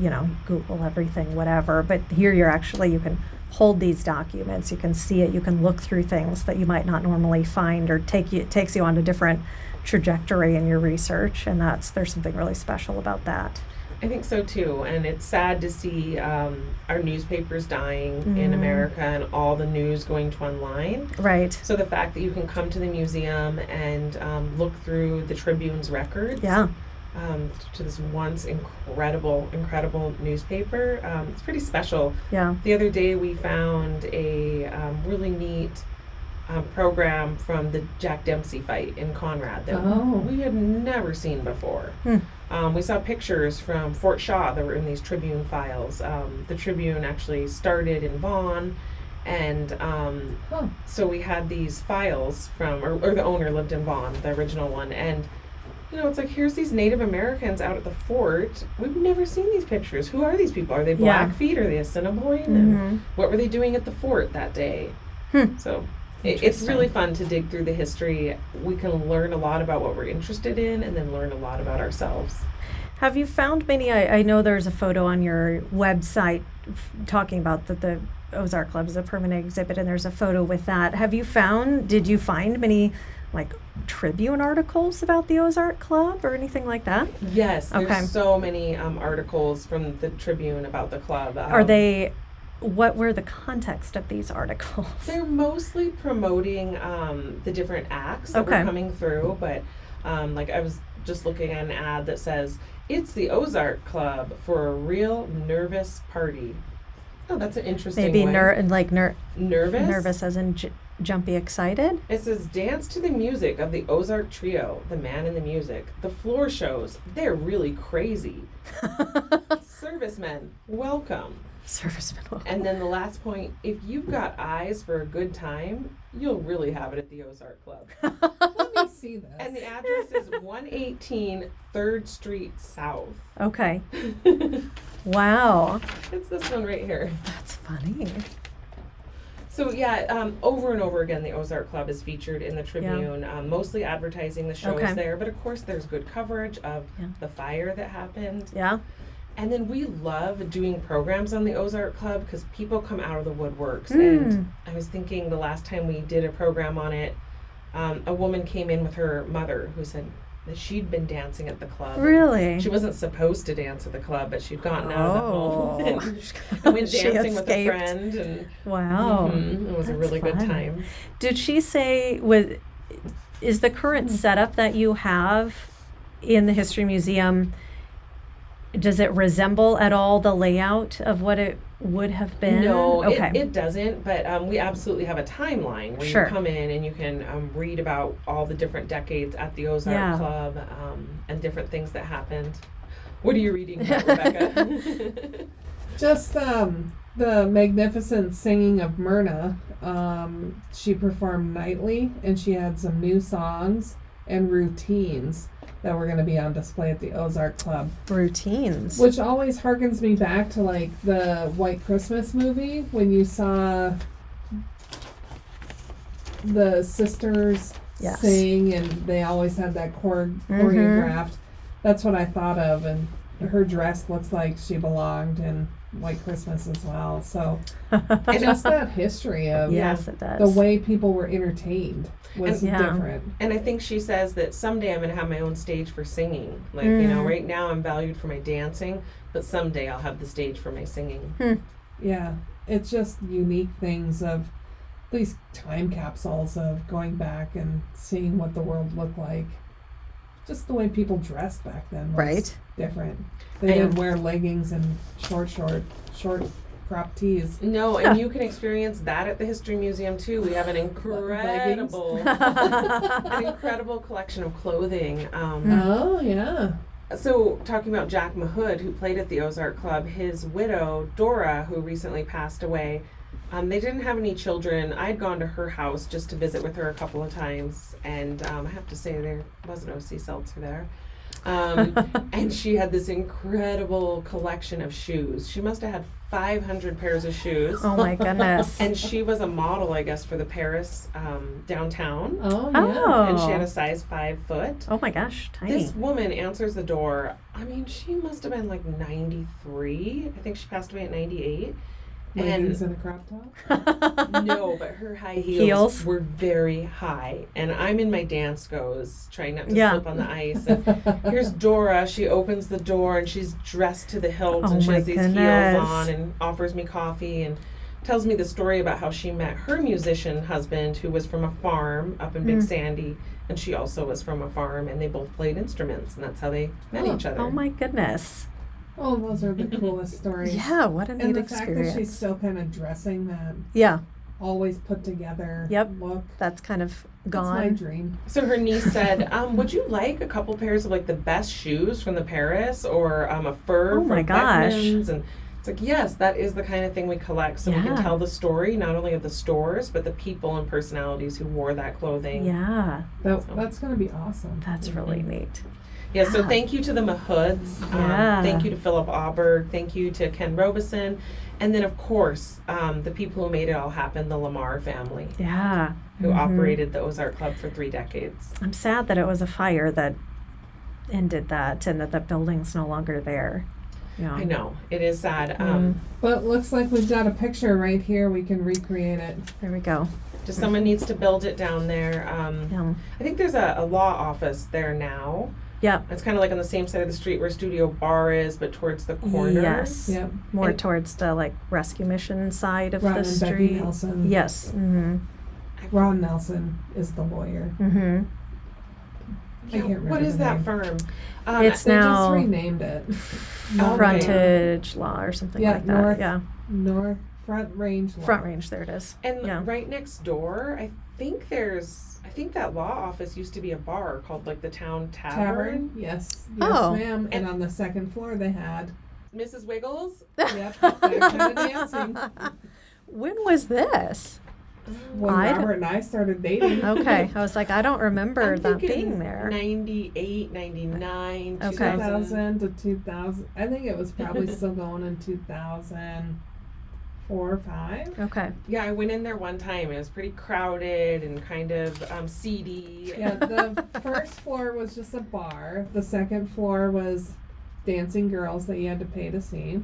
Google everything, whatever. But here you can hold these documents, you can see it, you can look through things that you might not normally find, or it takes you on a different trajectory in your research, and there's something really special about that. I think so too, and it's sad to see our newspapers dying in America and all the news going to online. Right. So the fact that you can come to the museum and look through the Tribune's records to this once incredible newspaper, it's pretty special. Yeah. The other day we found a really neat program from the Jack Dempsey fight in Conrad that we had never seen before. We saw pictures from Fort Shaw that were in these Tribune files. The Tribune actually started in Vaughan, and so we had these files from, or the owner lived in Vaughan, the original one, and it's like, here's these Native Americans out at the fort. We've never seen these pictures. Who are these people? Are they Blackfeet? Are they Assiniboine? And what were they doing at the fort that day? So it's really fun to dig through the history. We can learn a lot about what we're interested in and then learn a lot about ourselves. Have you found many, I know there's a photo on your website talking about that the Ozark Club is a permanent exhibit, and there's a photo with that. Did you find many Tribune articles about the Ozark Club or anything like that? Yes, there's so many articles from the Tribune about the club. What were the context of these articles? They're mostly promoting the different acts that were coming through, but I was just looking at an ad that says, "It's the Ozark Club for a real nervous party." Oh, that's an interesting Maybe nervous? Nervous as in jumpy excited? It says, "Dance to the music of the Ozark Trio, the man in the music. The floor shows, they're really crazy. Servicemen, welcome." Servicemen, welcome. And then the last point, "If you've got eyes for a good time, you'll really have it at the Ozark Club." Let me see this. And the address is 118 3rd Street South. Okay. Wow. It's this one right here. That's funny. So over and over again, the Ozark Club is featured in the Tribune, mostly advertising the shows there. But of course, there's good coverage of the fire that happened. Yeah. And then we love doing programs on the Ozark Club because people come out of the woodworks. And I was thinking the last time we did a program on it, a woman came in with her mother who said that she'd been dancing at the club. Really? She wasn't supposed to dance at the club, but she'd gotten out of the home and went She dancing with a escaped. friend. And Wow. it was a really good time. Did she say, is the current setup that you have in the History Museum, does it resemble at all the layout of what it would have been? No, it doesn't, but we absolutely have a timeline where Sure. you come in and you can read about all the different decades at the Ozark Club and different things that happened. What are you reading about, Rebecca? Just the magnificent singing of Myrna. She performed nightly, and she had some new songs and routines that were going to be on display at the Ozark Club. Routines. Which always harkens me back to the White Christmas movie when you saw the sisters sing, and they always had that choreographed. That's what I thought of, and her dress looks like she belonged in White Christmas as well. So just that history of yes, it does. the way people were entertained was different. And I think she says that someday I'm going to have my own stage for singing. Right now I'm valued for my dancing, but someday I'll have the stage for my singing. Yeah, it's just unique things of these time capsules of going back and seeing what the world looked like. Just the way people dressed back then was different. They didn't wear leggings and short crop tees. No, and you can experience that at the History Museum too. We have an incredible collection of clothing. Oh yeah. So talking about Jack Mahood, who played at the Ozark Club, his widow Dora, who recently passed away. They didn't have any children. I'd gone to her house just to visit with her a couple of times, and I have to say there was no sea seltzer there. And she had this incredible collection of shoes. She must have had 500 pairs of shoes. Oh my goodness. And she was a model, I guess, for the Paris downtown. Oh, yeah. And she had a size 5 foot. Oh my gosh, tiny. This woman answers the door. I mean, she must have been 93. I think she passed away at 98. Leggings and a crop top? No, but her high heels, Heels? were very high. And I'm in my dance goes, trying not to Yeah. slip on the ice. And here's Dora. She opens the door and she's dressed to the hilt Oh and she my has these goodness. heels on and offers me coffee and tells me the story about how she met her musician husband who was from a farm up in Big Sandy. And she also was from a farm and they both played instruments and that's how they met each other. Oh my goodness. Oh, those are the coolest stories. Yeah, what a And neat the fact that she's experience. still kind of dressing that Yeah, always put together Yep. look. that's kind of That's my gone. dream. So her niece said, would you like a couple pairs of like the best shoes from the Paris or a fur Oh from my gosh. Beckman's? And it's like, yes, that is the kind of thing we collect. So we can Yeah. tell the story, not only of the stores, but the people and personalities who wore that clothing. Yeah, That's going to be awesome. that's really neat. Yeah, so Yeah. thank you to the Mahoods. Yeah. Thank you to Philip Auberg. Thank you to Ken Robison. And then, of course, the people who made it all happen, the Lamar family, Yeah. who Mhm. operated the Ozark Club for 3 decades. I'm sad that it was a fire that ended that and that the building's no longer there. Yeah. I know, it is sad. But it looks like we've got a picture right here. We can recreate it. There we go. Just someone needs to build it down there. Yeah. I think there's a law office there now. Yeah. It's kind of like on the same side of the street where Studio Bar is, but towards the corner. Yes. Yep. More And- towards the like rescue mission side of Ron the and Becky street. Nelson. Yes. Mm-hmm. Ron Nelson is the lawyer. Mm-hmm. I can't remember What is the that name. firm? It's They now just renamed it. Okay. Frontage Law or something Yeah, like that. North- Yeah. North Front Range Law. Front Range. There it is. And Yeah. right next door, I think that law office used to be a bar called like the Town Tavern. Yes. Yes, Oh. ma'am. And And- on the second floor they had. Mrs. Wiggles? Yep. That kind of dancing. When was this? When I Robert and I started dating. Okay. I was like, I don't remember I'm that thinking being there. 98, 99, Okay. 2000 to 2000. I think it was probably still going in 2004 or 5. Okay. Yeah, I went in there one time. It was pretty crowded and kind of seedy. Yeah, the first floor was just a bar. The second floor was dancing girls that you had to pay to see.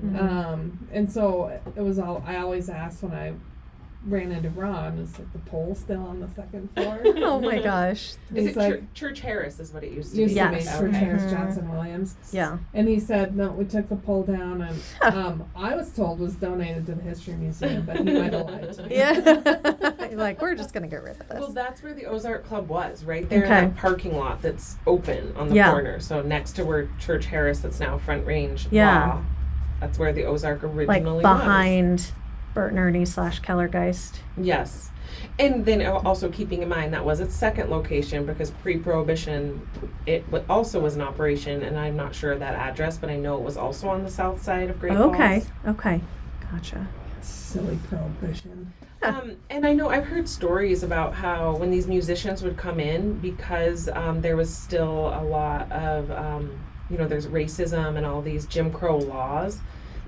Mhm. And so it was all, I always asked when I ran into Ron, is like the pole still on the second floor? Oh my gosh. Is He's it like, Church Harris is what it used to used be. to be Yes. Church Okay. Harris Mhm. Johnson Williams. Yeah. And he said, no, we took the pole down, and I was told was donated to the History Museum, but he might have lied to me. Yeah. You're like, we're just gonna get rid of Well, this. that's where the Ozark Club was, right there Okay. in that parking lot that's open on the Yeah. corner. So next to where Church Harris, that's now Front Range Yeah. Law, that's where the Ozark Like originally behind Bert and Ernie / Kellergeist. was. Yes. And then also keeping in mind that was its second location because pre-Prohibition it also was an operation, and I'm not sure of that address, but I know it was also on the south side of Great Okay. Falls. Okay. Gotcha. Silly prohibition. And I know I've heard stories about how when these musicians would come in, because there was still a lot of, there's racism and all these Jim Crow laws,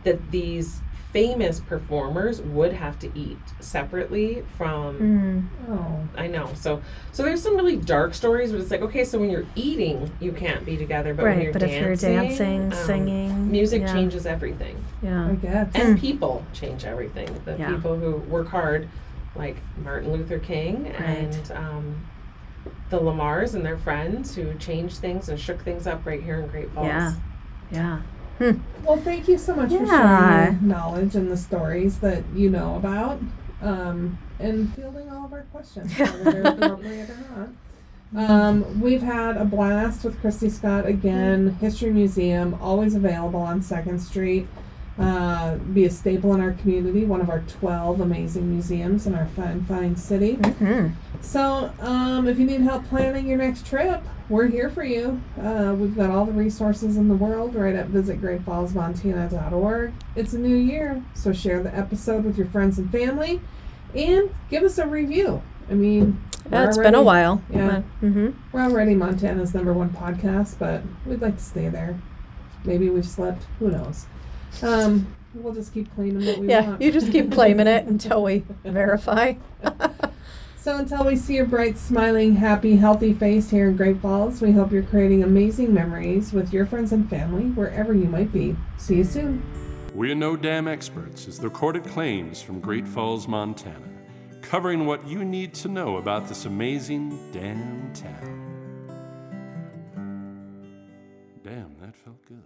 that these famous performers would have to eat separately from. Mm. Oh. I know. So there's some really dark stories, but it's like, okay, so when you're eating, you can't be together, but when Right. you're But dancing, if you're dancing, singing, music yeah. changes everything. Yeah. I guess. And people change everything. The Yeah. people who work hard, like Martin Luther King Right. and the Lamars and their friends who changed things and shook things up right here in Great Falls. Yeah. Yeah. Well, thank you so much for Yeah. sharing your knowledge and the stories that you know about, and fielding all of our questions, whether they're appropriate or not. We've had a blast with Kristi Scott again. History Museum, always available on 2nd Street. Be a staple in our community, one of our 12 amazing museums in our fine city. Mm-hmm. So, if you need help planning your next trip, we're here for you. We've got all the resources in the world right at visitgreatfallsmontana.org. It's a new year, so share the episode with your friends and family, and give us a review. I mean, Yeah, it's been a while. Yeah. Mm-hmm. We're already Montana's #1 podcast, but we'd like to stay there. Maybe we've slept. Who knows? We'll just keep claiming what we Yeah. want. You just keep claiming it until we verify. So until we see your bright, smiling, happy, healthy face here in Great Falls, we hope you're creating amazing memories with your friends and family wherever you might be. See you soon. We are no dam experts as the recorded claims from Great Falls, Montana, covering what you need to know about this amazing dam town. Damn, that felt good.